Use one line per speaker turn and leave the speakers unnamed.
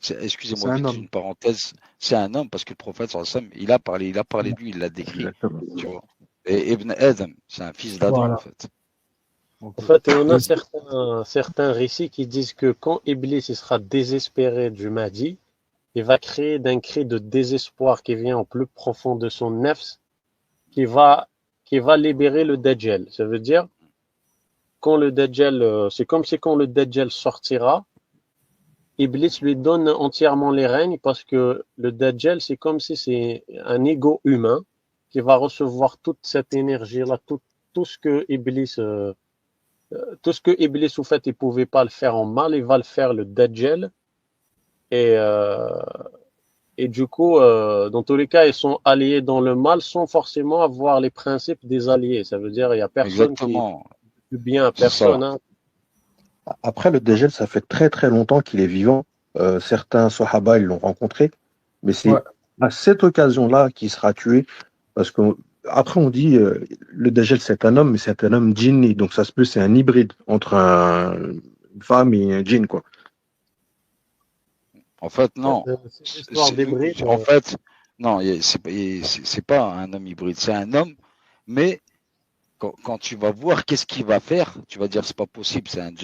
C'est
Excusez-moi,
un
vite
homme.
une parenthèse. C'est un homme parce que le prophète sallallahu alayhi wa sallam, il a parlé de lui, il l'a décrit,
Exactement.
tu vois. Et Ibn Adam, c'est un fils d'Adam en
Voilà.
fait.
En
Ok.
fait, et on a
Oui,
certains récits qui disent que quand Iblis il sera désespéré du Mahdi, il va créer d'un cri de désespoir qui vient au plus profond de son nefs, qui va, qui va libérer le Dajjal. Ça veut dire, quand le Dajjal, c'est comme si quand le Dajjal sortira, Iblis lui donne entièrement les règnes parce que le Dajjal, c'est comme si c'est un ego humain qui va recevoir toute cette énergie-là, tout ce que Iblis, tout ce que Iblis, au fait, il pouvait pas le faire en mal, il va le faire le Dajjal. Et, et du coup, dans tous les cas, ils sont alliés dans le mal sans forcément avoir les principes des alliés. Ça veut dire il y a personne qui est
Exactement,
du bien à
c'est ça.
personne. Hein.
après, le Dajjal, ça fait très très longtemps qu'il est vivant. Certains Sahaba, ils l'ont rencontré, mais
Ouais.
c'est à cette occasion-là qu'il sera tué. Parce que après, on dit le Dajjal, c'est un homme, mais c'est un homme djinni. Donc ça se peut, c'est un hybride entre une femme et un djinn, quoi.
En fait, non.
Ces histoires d'hybrides,
En fait, non, c'est pas un homme hybride, c'est un homme, mais quand tu vas voir qu'est-ce qu'il va faire, tu vas dire c'est pas possible, c'est un